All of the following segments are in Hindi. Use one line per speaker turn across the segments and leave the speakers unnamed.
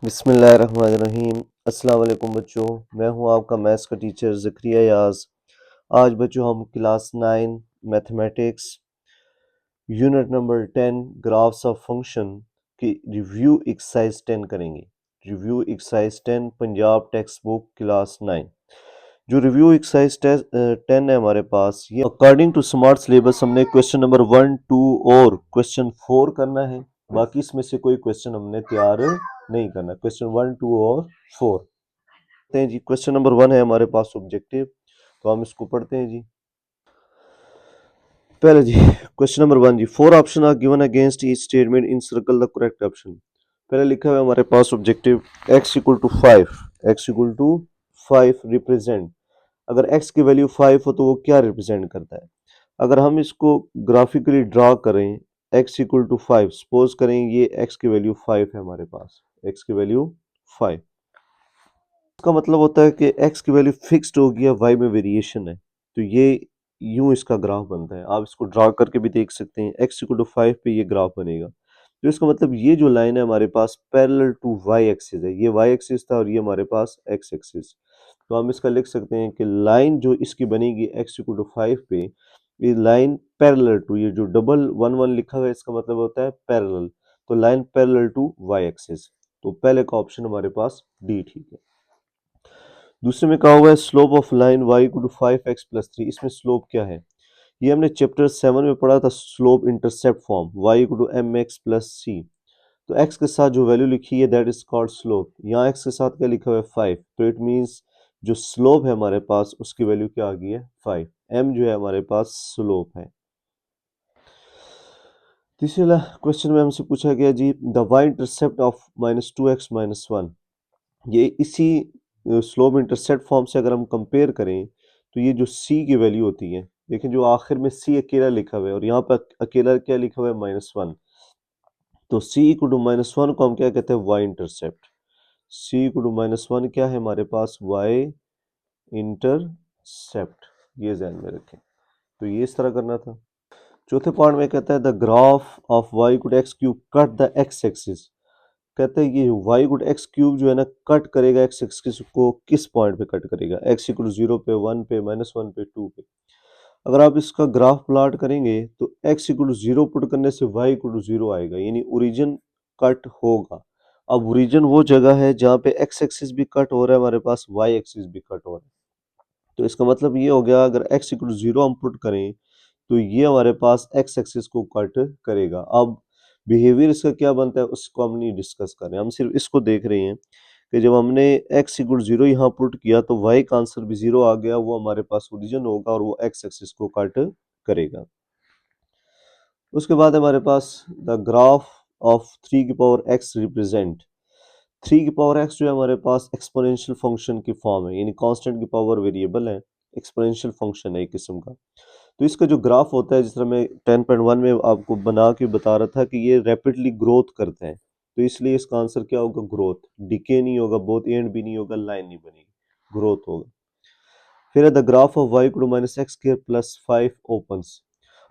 बिस्मिल्लाहिर्रहमानिर्रहीम। अस्सलाम वालेकुम बच्चों, मैं हूं आपका मैथ्स का टीचर ज़करिया याज़। आज बच्चों हम class 9 mathematics unit number 10 graphs of function की रिव्यू एक्सरसाइज 10 करेंगे। Review exercise 10 Punjab text book class 9। जो रिव्यू एक्सरसाइज 10 है हमारे पास, ये अकॉर्डिंग टू स्मार्ट सिलेबस हमने क्वेश्चन नंबर 1, 2 और क्वेश्चन 4 करना है। बाकी इसमें से कोई क्वेश्चन हमने तैयार नहीं करना। क्वेश्चन 1, 2 और 4 पढ़ते हैं जी। क्वेश्चन नंबर 1 है हमारे पास ऑब्जेक्टिव, तो हम इसको पढ़ते हैं जी। पहले जी क्वेश्चन नंबर 1 जी, 4 option are given against each statement in circle the correct option. पहले लिखा हुआ है हमारे पास objective x equal to 5, x equal to 5 represent. अगर x की वैल्यू 5 हो तो वो क्या रिप्रेजेंट करता है। अगर हम इसको ग्राफिकली ड्रा करें, x इक्वल टू 5, सपोज करें ये x की वैल्यू 5 है हमारे पास, x की वैल्यू 5, इसका मतलब होता है कि x की वैल्यू फिक्स्ड होगी या y में वेरिएशन है। तो ये यूं इसका ग्राफ बनता है। आप इसको ड्रा करके भी देख सकते हैं, x इक्वल टू 5 पे ये ग्राफ बनेगा। तो इसका मतलब ये जो लाइन है हमारे पास पैरेलल टू y एक्सिस है। ये y एक्सिस था और ये हमारे पास x एक्सिस। तो हम इसका लिख सकते हैं कि लाइन जो इसकी बनेगी x इक्वल टू 5 पे, ये लाइन पैरेलल टू, ये जो डबल 1 1 लिखा हुआ है इसका मतलब होता है पैरेलल। तो line parallel to y axis. तो पहले का ऑप्शन हमारे पास डी ठीक है। दूसरे में कहा हुआ है slope of line y equal to 5x plus 3। इसमें स्लोप क्या है, ये हमने चैप्टर 7 में पढ़ा था, slope intercept form y equal to mx plus c। तो x के साथ जो वैल्यू लिखी है दैट इज कॉल्ड स्लोप। यहाँ x के साथ क्या लिखा हुआ है 5, तो इट मींस जो स्लोप है हमारे पास उसकी वैल्यू क्या आ गई है 5। m जो है हमारे पास स्लोप है। तीसरा क्वेश्चन में हमसे पूछा गया जी the y intercept of -2x minus 1। ये इसी स्लोप इंटरसेप्ट फॉर्म से अगर हम कंपेयर करें तो ये जो c की वैल्यू होती है, देखें जो आखिर में c अकेला लिखा हुआ है और यहाँ पर अकेला क्या लिखा हुआ है -1। तो c इक्वल टू -1 को हम क्या कहते हैं y intercept. c equal to -1 क्या है हमारे पास y इंटरसेप्ट। ये ध्यान में रखें। तो ये इस तरह करना था। चौथे पार्ट में कहता है the graph of y equal to x cube cut the x axis. कहते हैं ये y गुड एक्स क्यूब जो है ना कट करेगा x एक्सिस को, किस पॉइंट पे कट करेगा, x इक्वल 0 पे, 1 पे, -1 पे, 2 पे। अगर आप इसका ग्राफ प्लॉट करेंगे तो x इक्वल 0 पुट करने से y इक्वल 0 आएगा, यानी ओरिजिन कट होगा। अब ओरिजिन वो जगह है जहाँ पे x एक्सिस भी कट हो रहा है हमारे पास, y एक्सिस भी कट हो रहा है। तो इसका मतलब ये हो गया अगर x इक्वल 0 हम पुट करें तो ये हमारे पास x एक्सिस को कट करेगा। अब बिहेवियर इसका क्या बनता है उसको हम नहीं डिस्कस कर रहे हैं, हम सिर्फ इसको देख रहे हैं कि जब हमने x इक्वल 0 यहाँ पुट किया तो y का आंसर भी 0 आ गया, वो हमारे पास ओरिजिन होगा और वो x एक्सिस को कट करेगा। उसके बाद हमारे पास द ग्राफ ऑफ 3 की पावर x रिप्रेजेंट। 3 की पावर x जो है हमारे पास एक्सपोनेंशियल फंक्शन की फॉर्म है, यानी कांस्टेंट की पावर वेरिएबल है, एक्सपोनेंशियल फंक्शन है एक किस्म का। तो इसका जो ग्राफ होता है, जिस तरह मैं 10.1 में आपको बना के बता रहा था कि ये रैपिडली ग्रोथ करते हैं, तो इसलिए इसका आंसर क्या होगा ग्रोथ। डिके नहीं होगा, बोथ एंड भी नहीं होगा, लाइन नहीं बनेगी, ग्रोथ होगा। फिर है the graph of y equal to minus x square plus 5 opens.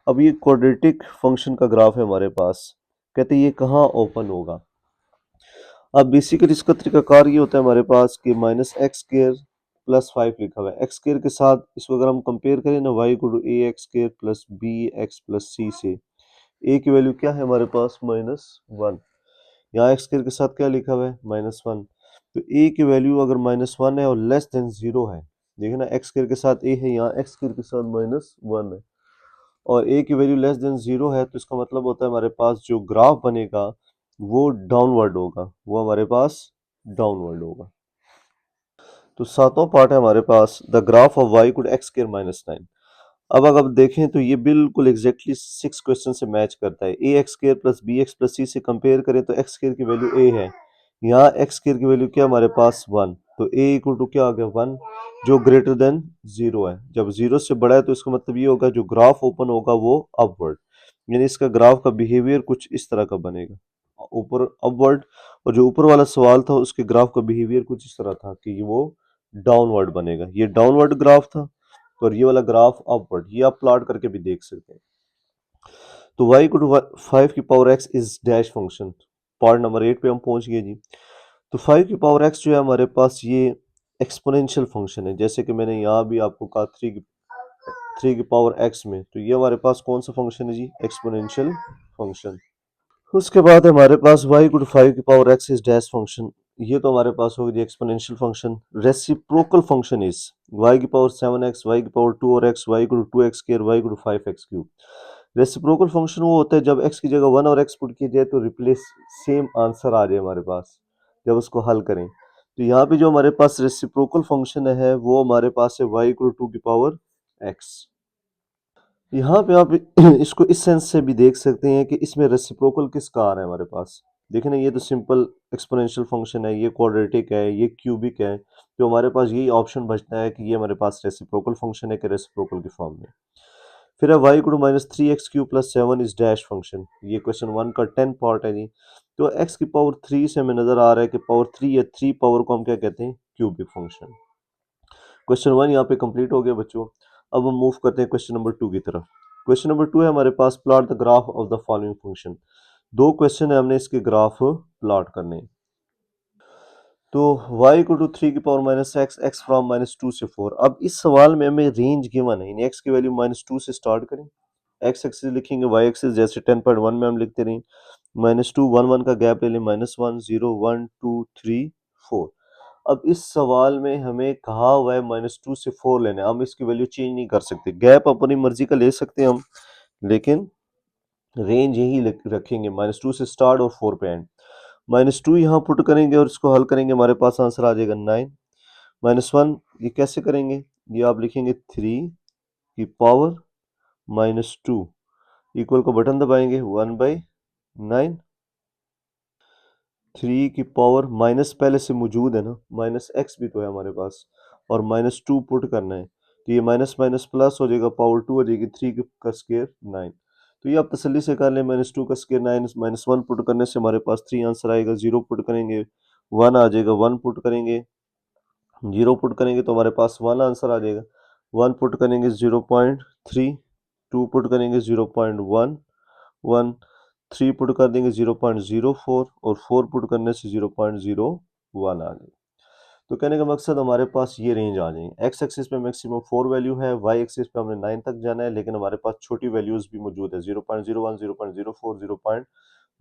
अब ये क्वाड्रेटिक फंक्शन का ग्राफ है हमारे पास, कहते हैं ये कहाँ ओपन होगा। अब बेसिकली इसका तरीकाकार ये होता है हमारे पास कि माइनस एक्स स्क्वायर प्लस 5 लिखा हुआ है, एक्स स्क्वायर के साथ इसको अगर हम कंपेयर करें ना y equal to a x square plus b x plus c से, a की वैल्यू क्या है हमारे पास -1। यहाँ एक्स स्क्वायर के साथ क्या लिखा हुआ है -1। तो a की वैल्यू अगर -1 है और लेस देन 0 है, देखिए ना एक्स स्क्वायर के साथ a है, यहाँ एक्स स्क्वायर के साथ -1 है और a की वैल्यू लेस देन 0 है, तो इसका मतलब होता है हमारे पास जो ग्राफ बनेगा वो डाउनवर्ड होगा, वो हमारे पास डाउनवर्ड होगा। तो सातवां पार्ट है हमारे पास the graph of y equal x square minus 9। अब अगर आप देखें तो ये बिल्कुल एग्जैक्टली 6 क्वेश्चन से मैच करता है। A x square plus b x plus c से कंपेयर करें तो एक्स स्क्वायर की वैल्यू a है, यहाँ एक्स स्क्वायर की वैल्यू क्या हमारे पास 1, तो a इक्वल टू क्या आ गया 1 जो ग्रेटर देन 0 है। जब 0 से बड़ा है तो इसका मतलब ये होगा जो ग्राफ ओपन होगा वो अपवर्ड, यानी इसका ग्राफ का बिहेवियर कुछ इस तरह का बनेगा, ऊपर अपवर्ड। और जो ऊपर वाला सवाल था उसके ग्राफ का बिहेवियर कुछ इस तरह था कि वो डाउनवर्ड बनेगा, ये डाउनवर्ड ग्राफ था और ये वाला ग्राफ अपवर्ड। ये आप प्लॉट करके भी देख सकते हैं। तो y इक्वल टू 5 की power x is dash function. Part number 8 पे हम पहुंच गए जी। तो 5 की पावर x जो है हमारे पास ये एक्सपोनेंशियल फंक्शन है, जैसे कि मैंने यहाँ भी आपको कहा 3 की पावर x में, तो ये हमारे पास कौन सा फंक्शन है जी, एक्सपोनेंशियल फंक्शन। उसके बाद हमारे पास y गुड 5 की power x is dash function, ये तो हमारे पास होगी exponential function. Reciprocal function is y की पावर 7x, y की पावर 2 और x, y good 2x square, y good 5x cube. Reciprocal function वो होता है जब x की जगह 1 और x पुट किया जाए तो रिप्लेस सेम आंसर आ जाए हमारे पास जब उसको हल करें। तो यहाँ पे जो हमारे पास रेसिप्रोकल फंक्शन है वो हमारे पास है y इक्वल 2 की पावर x। यहाँ पे आप इसको इस सेंस से भी देख सकते हैं कि इसमें रेसिप्रोकल किसका आ रहा है हमारे पास। देखिए ना, ये तो सिंपल एक्सपोनेंशियल फंक्शन है, ये क्वाड्रेटिक है, ये क्यूबिक है, तो हमारे पास यही ऑप्शन बचता है कि ये हमारे पास रेसिप्रोकल फंक्शन है कि रेसिप्रोकल की फॉर्म में। फिर है y equal to minus 3x³ plus 7 is dash function, ये क्वेश्चन 1 का 10 पार्ट है जी। तो x की पावर 3 से हमें नजर आ रहा है कि पावर 3 या 3 पावर को हम क्या कहते हैं, क्यूबिक फंक्शन। क्वेश्चन 1 यहाँ पे कंप्लीट हो गया बच्चों। अब हम मूव करते हैं क्वेश्चन नंबर 2 की तरफ। क्वेश्चन नंबर 2 है हमारे पास, plot the graph of the following function. दो क्वेश्चन है, हमने इसके ग्राफ प्लॉट करने हैं। तो y इक्वल टू 3 की power minus x, x from minus 2 से 4। अब इस सवाल में हमें रेंज गिवन है, x की वैल्यू माइनस 2 से स्टार्ट करें, x एक्सिस लिखेंगे, y एक्सिस जैसे 10.1 में हम लिखते रहे, माइनस 2 1 1 का गैप ले लें, माइनस 1 0 1 2 3 4। अब इस सवाल में हमें कहा हुआ है माइनस 2 से 4 लेना है, हम इसकी वैल्यू चेंज नहीं कर सकते, गैप अपनी मर्जी का ले सकते हैं हम, लेकिन रेंज यही रखेंगे, माइनस 2 से स्टार्ट और 4 पे एंड। माइनस 2 यहाँ पुट करेंगे और इसको हल करेंगे, हमारे पास आंसर आ जाएगा 9। माइनस 1 ये कैसे करेंगे, ये आप लिखेंगे 3 की पावर माइनस 2 इक्वल को बटन दबाएंगे 1/9। 3 की पावर माइनस पहले से मौजूद है ना, माइनस एक्स भी तो है हमारे पास, और माइनस 2 पुट करना है, तो ये माइनस माइनस प्लस हो जाएगा, पावर 2 हो जाएगी, 3 का स्क्वायर 9। तो ये आप तसल्ली से कर लें, माइनस 2 का स्क्वायर 9, माइनस 1 पुट करने से हमारे पास 3 आंसर आएगा, 0 पुट करेंगे 1 आ जाएगा, 1 पुट करेंगे 0 पुट करेंगे तो हमारे पास 1 आंसर आ जाएगा, 1 पुट करेंगे 0.3, 2 पुट करेंगे 0.1, 1 3 पुट कर देंगे 0.04 और 4 पुट करने से 0.01 आ जाए। तो कहने का मकसद हमारे पास ये रेंज आ जाएगी, एक्स एक्सिस पे मैक्सिमम 4 वैल्यू है, वाई एक्सिस पे हमने 9 तक जाना है, लेकिन हमारे पास छोटी वैल्यूज भी मौजूद है, 0.01 0.04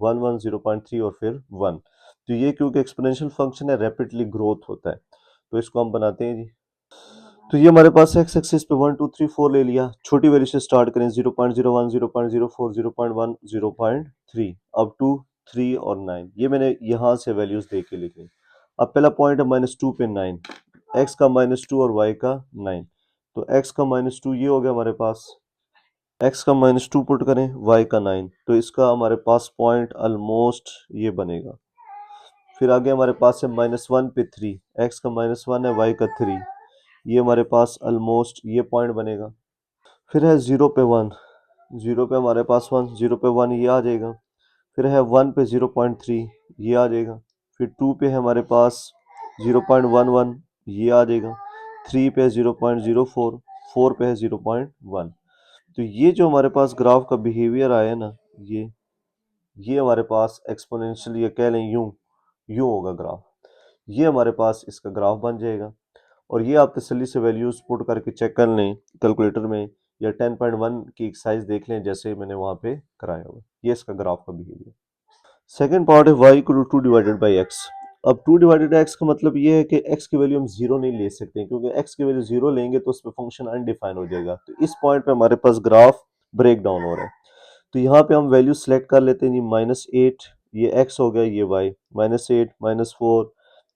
0.11 0.3 और फिर 1। तो ये क्योंकि एक्सपोनेंशियल फंक्शन है, रैपिडली ग्रोथ होता है, तो इसको हम बनाते हैं जी। तो ये हमारे पास एक्स एक्सिस पे 1 2 3 4 ले लिया, छोटी वैल्यू से स्टार्ट करें, 0.01 0.04 0.1 0.3 अब 2 3 और 9, ये मैंने यहाँ से वैल्यूज दे के लिखे। अब पहला पॉइंट है माइनस 2 पे 9, एक्स का माइनस 2 और वाई का 9, तो एक्स का माइनस 2 ये हो गया हमारे पास, एक्स का माइनस 2 पुट करें, वाई का 9, तो इसका हमारे पास पॉइंट ऑलमोस्ट ये बनेगा। फिर आगे हमारे पास है माइनस 1 पे 3, एक्स का माइनस 1 है, वाई का 3, ये हमारे पास ऑलमोस्ट ये पॉइंट बनेगा। फिर है 0 पे 1, 0 पे हमारे पास 1, 0 पे 1 ये आ जाएगा। फिर है 1 पे 0.3 ये आ जाएगा। फिर 2 पे है हमारे पास 0.11 ये आ जाएगा। 3 पे है 0.04, 4 पे है 0.1। तो ये जो हमारे पास ग्राफ का बिहेवियर आया ना, ये हमारे पास एक्सपोनेंशियल, ये कह लें यूं यूं होगा ग्राफ, ये हमारे पास इसका ग्राफ बन जाएगा। और ये आप तसल्ली से वैल्यूज पुट करके चेक कर लें कैलकुलेटर में, या 10.1 की एक्सरसाइज देख लें जैसे मैंने वहाँ पे कराया हुआ, ये इसका ग्राफ का बिहेवियर। सेकेंड पार्ट है y equal to 2 divided by x. अब 2 डिवाइडेड एक्स का मतलब ये है कि x की वैल्यू हम जीरो नहीं ले सकते, क्योंकि x की वैल्यू जीरो लेंगे तो उस पर फंक्शन अनडिफाइन हो जाएगा। तो इस पॉइंट पे हमारे पास ग्राफ ब्रेक डाउन हो रहा है, तो यहाँ पे हम वैल्यू सेलेक्ट कर लेते हैं जी, -8 ये x हो गया, ये y, -8 -4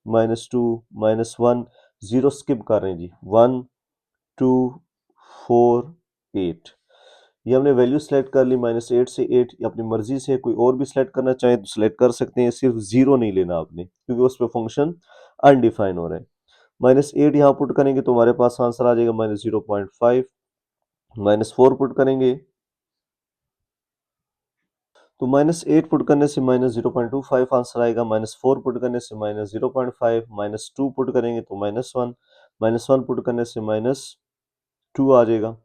-2 -1 0 स्किप कर रहे हैं जी, 1 2 4 8, ये हमने वैल्यू सेलेक्ट कर ली, -8 से 8, ये अपनी मर्जी से कोई और भी सिलेक्ट करना चाहे तो सिलेक्ट कर सकते हैं, सिर्फ जीरो नहीं लेना आपने, क्योंकि उस पर फंक्शन अनडिफाइन हो रहा है। -8 यहाँ पुट करेंगे तो हमारे पास आंसर आ जाएगा -0.5, -4 पुट करेंगे तो -8 पुट करने से -0.25 आंसर आएगा, -4 पुट करने से -0.5, -2 पुट करेंगे तो -1, -1 पुट करने से -2 आ जाएगा,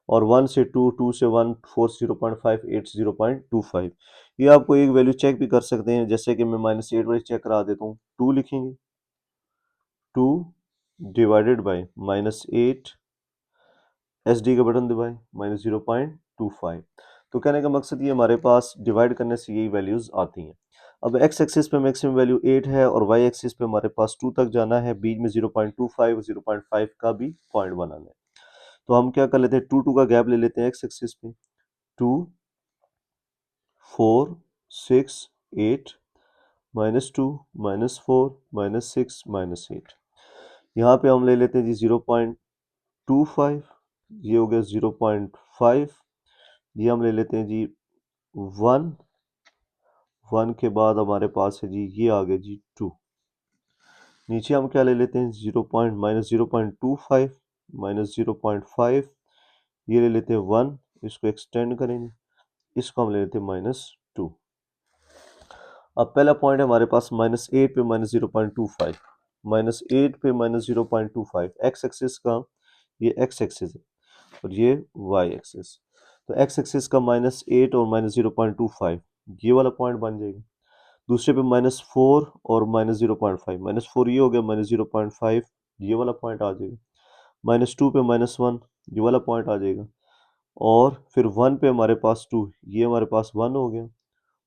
और 1 से 2, 2 से 1, 4 से 0.5, 8 से 0.25। ये आपको एक वैल्यू चेक भी कर सकते हैं, जैसे कि मैं -8 वाली चेक करा देता हूँ। 2 लिखेंगे, 2 डिवाइडेड बाई -8, एस डी का बटन दबाएं, -0.25। तो कहने का मकसद ये हमारे पास डिवाइड करने से यही वैल्यूज आती हैं। अब एक्स एक्सिस पे मैक्सिमम वैल्यू 8 है और वाई एक्सिस पे हमारे पास 2 तक जाना है, बीच में 0.25 0.5 का भी पॉइंट बनाना है। तो हम क्या कर लेते हैं, 2 2 का गैप ले लेते हैं एक्स एक्सिस पे, 2 4 6 8 -2 -4 -6 -8। यहाँ पे हम ले लेते हैं जी 0.25, ये हो गया 0.5, ये हम ले लेते हैं जी 1, 1 के बाद हमारे पास है जी ये आ गया जी 2। नीचे हम क्या ले लेते हैं, -0.25 -0.5, ये ले लेते हैं 1, इसको एक्सटेंड करेंगे, इसको हम ले लेते हैं -2। अब पहला पॉइंट है हमारे पास -8 पे -0.25, -8 पे -0.25, एक्स एक्सिस का ये एक्स एक्सिस है और ये वाई एक्सिस। तो एक्स एक्सिस का -8 और -0.25 ये वाला पॉइंट बन जाएगा। दूसरे पे -4 और -0.5, -4 ये हो गया, -0.5 ये वाला पॉइंट आ जाएगा। -2 पे -1 ये वाला पॉइंट आ जाएगा, और फिर 1 पे हमारे पास 2, ये हमारे पास 1 हो गया,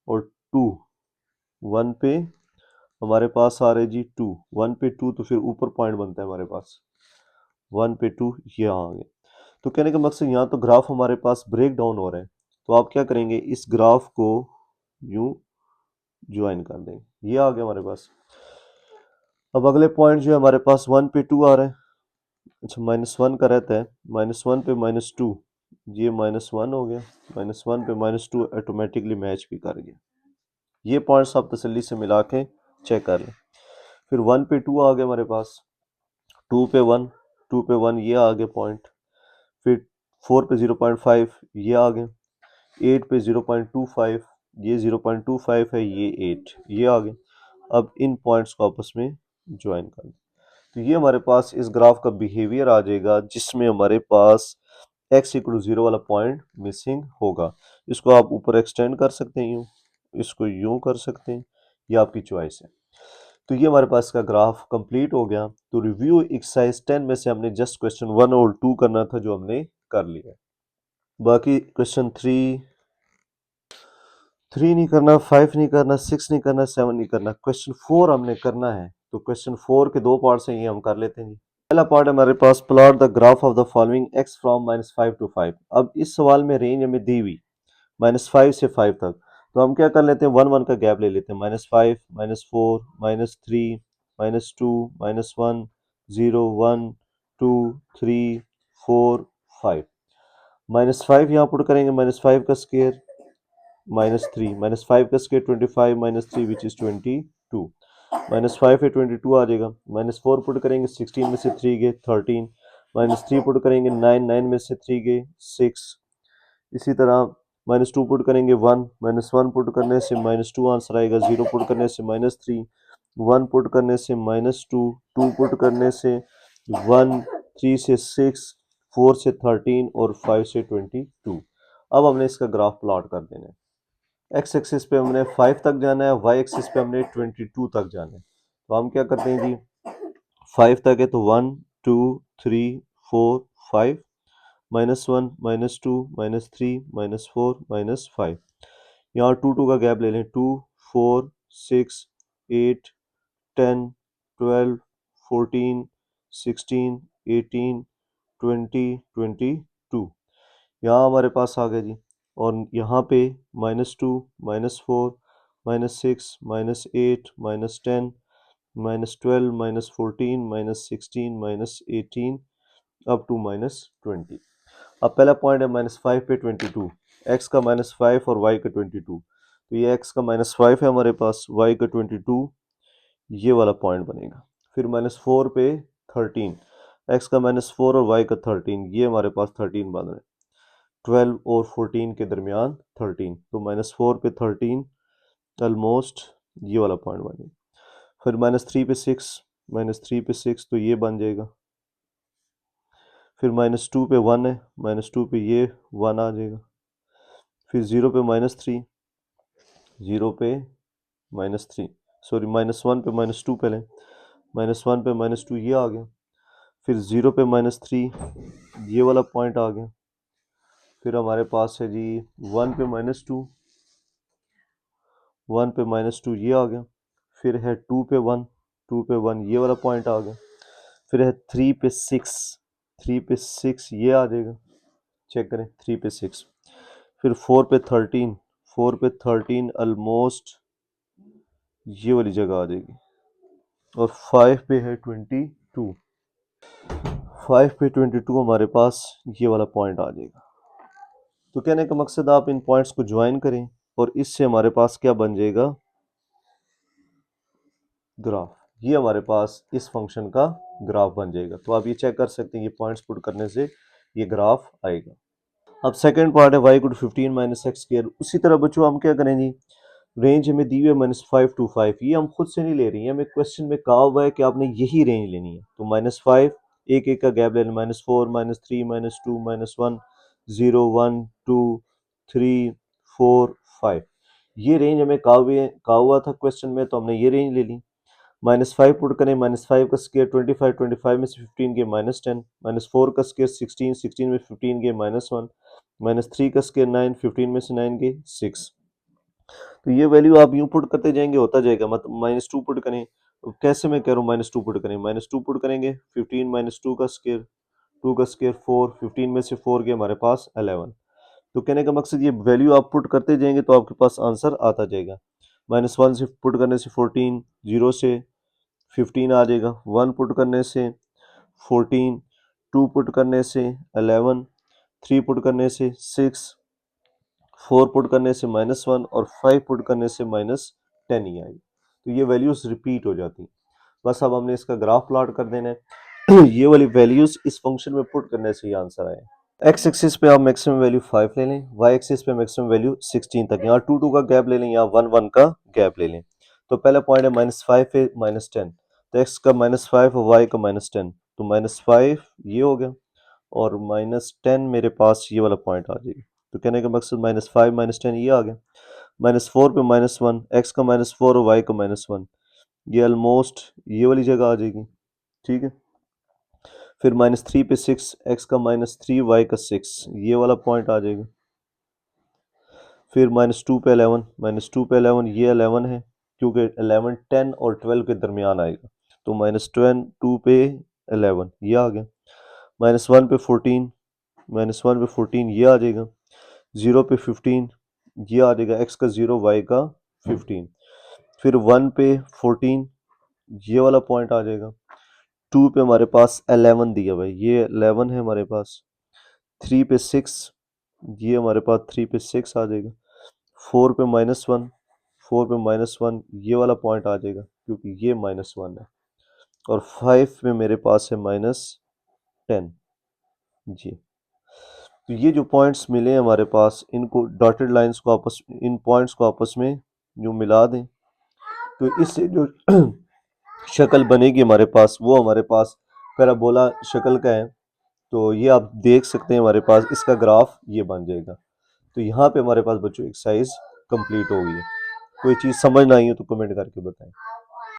और 2 1 पे हमारे पास आ रहे जी 2, 1 पे 2, तो फिर ऊपर पॉइंट बनता है हमारे पास 1 पे 2, ये आ गया। तो कहने का मकसद यहाँ तो ग्राफ हमारे पास ब्रेक डाउन हो रहा है, तो आप क्या करेंगे, इस ग्राफ को यूं ज्वाइन कर देंगे, ये आ गया हमारे पास। अब अगले पॉइंट जो है हमारे पास 1 पे 2 आ रहा है, अच्छा -1 का रहता है, -1 पे -2, ये -1 हो गया, -1 पे -2 ऑटोमेटिकली मैच भी कर गया। ये पॉइंट्स आप तसल्ली से मिला के चेक कर लें। फिर 1 पे 2 आ गया हमारे पास, 2 पे 1, 2 पे 1 ये आ गया पॉइंट, फिर 4 पे 0.5 ये आ गया, 8 पे 0.25 ये 0.25 है, ये 8 ये आ गया। अब इन पॉइंट्स को आपस में ज्वाइन कर दें, तो ये हमारे पास इस ग्राफ का बिहेवियर आ जाएगा, जिसमें हमारे पास x इक्वल 0 वाला पॉइंट मिसिंग होगा। इसको आप ऊपर एक्सटेंड कर सकते हैं, यूँ इसको यूँ कर सकते हैं, ये आपकी चॉइस है। तो ये हमारे पास का ग्राफ कंप्लीट हो गया। तो रिव्यू एक्सरसाइज 10 में से हमने जस्ट क्वेश्चन 1 और 2 करना था, जो हमने कर लिया। बाकी क्वेश्चन 3 नहीं करना, 5 नहीं करना, 6 नहीं करना, 7 नहीं करना, क्वेश्चन 4 हमने करना है। तो क्वेश्चन 4 के दो पार्ट्स हैं, ये हम कर लेते हैं। पहला पार्ट है हमारे पास, plot the graph of the following x from -5 to 5। अब इस सवाल में रेंज हमें दी हुई -5 से 5 तक, तो हम क्या कर लेते हैं, 1 1 का गैप ले लेते हैं, -5 -4 -3 -2 -1 0 1 2 3 4 5। -5 यहाँ पुट करेंगे, -5 का स्क्वायर -3, -5 का स्क्वायर 25 -3 विच इज 22, -5 है 22 आ जाएगा, -4 पुट करेंगे, 16 में से 3 गए 13, -3 पुट करेंगे 9, 9 में से 3 गए 6। इसी तरह -2 पुट करेंगे 1, -1 पुट करने से -2 आंसर आएगा, 0 पुट करने से -3, 1 पुट करने से -2, 2 पुट करने से 1, 3 से 6, 4 से 13 और 5 से 22। अब हमने इसका ग्राफ प्लॉट कर देना है। एक्स एक्सिस पे हमने 5 तक जाना है, वाई एक्सिस पे हमने 22 तक जाना है। तो हम क्या करते हैं जी, 5 तक है तो 1 2 3 4 5, -1 -2 -3 -4 -5, यहाँ 2 2 का गैप ले लें, 2 4 6 8 10 12 14 16 18 20 22, यहाँ हमारे पास आ गया जी। और यहाँ पे -2 -4 -6 -8 -10 -12 -14 -16 -18 अप टू -20। अब पहला पॉइंट है -5 पे 22, x का -5 और y का 22। तो ये x का -5 है हमारे पास, y का 22, ये वाला पॉइंट बनेगा। फिर -4 पे 13, x का -4 और y का 13, ये हमारे पास 13 बन रहे हैं। 12 और 14 के दरमियान 13, तो -4 पे 13 ऑलमोस्ट ये वाला पॉइंट बनेगा। फिर -3 पे 6, -3 पे 6 तो ये बन जाएगा। फिर -2 पे 1 है, -2 पे ये 1 आ जाएगा, फिर 0 पे -3, 0 पे -3, सॉरी -1 पे -2 पहले, -1 पे -2 ये आ गया, फिर 0 पे -3 ये वाला पॉइंट आ गया, फिर हमारे पास है जी 1 पे -2, 1 पे -2 ये आ गया, फिर है 2 पे 1, 2 पे 1 ये वाला पॉइंट आ गया, फिर है 3 पे 6, 3 पे 6 ये आ जाएगा, चेक करें 3 पे 6, फिर 4 पे 13, 4 पे 13 ऑलमोस्ट ये वाली जगह आ जाएगी, और 5 पे है 22, 5 पे 22 हमारे पास ये वाला पॉइंट आ जाएगा। तो कहने का मकसद आप इन पॉइंट्स को ज्वाइन करें और इससे हमारे पास क्या बन जाएगा, ग्राफ। ये हमारे पास इस फंक्शन का ग्राफ बन जाएगा। तो आप ये चेक कर सकते हैं, ये पॉइंट्स पुट करने से ये ग्राफ आएगा। अब सेकंड पार्ट है y = 15 - x²। उसी तरह बच्चों हम क्या करें जी, रेंज हमें दी हुई है -5 to 5, ये हम खुद से नहीं ले रही है, हमें क्वेश्चन में कहा हुआ है कि आपने यही रेंज लेनी है। तो -5 एक एक का गैप ले लें, -4 -3 -2 -1 0 1 2 3 4 5, ये रेंज हमें कहा हुआ था क्वेश्चन में, तो हमने ये रेंज ले ली। -5 पुट करें, -5 का स्क्वायर 25, 25 में से 15 गए -10, -4 का स्क्वायर 16, 16 में 15 गए -1, -3 का स्क्वायर 9, 15 में से 9 गए 6। तो ये वैल्यू आप यूं पुट करते जाएंगे, होता जाएगा। मतलब -2 पुट करें, कैसे मैं कह रहा हूँ -2 पुट करें, -2 पुट करेंगे 15 - 2 का स्क्वायर, 2 का स्क्वायर 4, 15 में से 4 गए हमारे पास 11। तो कहने का मकसद ये वैल्यू आप पुट करते जाएंगे तो आपके पास आंसर आता जाएगा। -1 से पुट करने से 14, 0 से 15 आ जाएगा, 1 पुट करने से 14, 2 पुट करने से 11, 3 पुट करने से 6, 4 पुट करने से -1 और 5 पुट करने से -10 ही आएगी। तो ये वैल्यूज रिपीट हो जाती हैं। बस अब हमने इसका ग्राफ प्लॉट कर देना है। ये वाली वैल्यूज इस फंक्शन में पुट करने से ये आंसर आए। एक्स एक्सिस पे आप मैक्सिमम वैल्यू 5 ले लें, वाई एक्सिस पे मैक्सिमम वैल्यू 16 तक, यहाँ 2 2 का गैप ले लें, यहाँ 1 1 का गैप ले लें। तो पहला पॉइंट है -5 है -10, तो एक्स का -5 और वाई का -10, तो -5 ये हो गया और -10 मेरे पास ये वाला पॉइंट आ जाएगी। तो कहने का मकसद -5 -10 ये आ गया। -4 पे -1, एक्स का -4 और वाई का -1, ये ऑलमोस्ट ये वाली जगह आ जाएगी, ठीक है। फिर -3 पे 6, एक्स का -3 वाई का 6, ये वाला पॉइंट आ जाएगा। फिर -2 पे 11, -2 पे 11 ये 11 है, क्योंकि 11 10 और 12 के दरमियान आएगा, तो -10 2 पे 11 ये आ गया। -1 पे 14, -1 पे 14 ये आ जाएगा। 0 पे 15 ये आ जाएगा, एक्स का 0 वाई का 15। फिर 1 पे 14 ये वाला पॉइंट आ जाएगा। 2 पे हमारे पास 11 दिया भाई, ये 11 है हमारे पास। 3 पे 6 ये हमारे पास 3 पे 6 आ जाएगा। 4 पे -1, 4 पे -1 ये वाला पॉइंट आ जाएगा, क्योंकि ये -1 है। और 5 में मेरे पास है -10 जी। तो ये जो पॉइंट्स मिले हमारे पास, इनको डॉटेड लाइंस को आपस, इन पॉइंट्स को आपस में जो मिला दें, तो इससे जो शक्ल बनेगी हमारे पास, वो हमारे पास पैराबोला शक्ल का है। तो ये आप देख सकते हैं, हमारे पास इसका ग्राफ ये बन जाएगा। तो यहाँ पे हमारे पास बच्चों एक्सरसाइज कंप्लीट हो गई है। कोई चीज़ समझ ना आई हो तो कमेंट करके बताएं।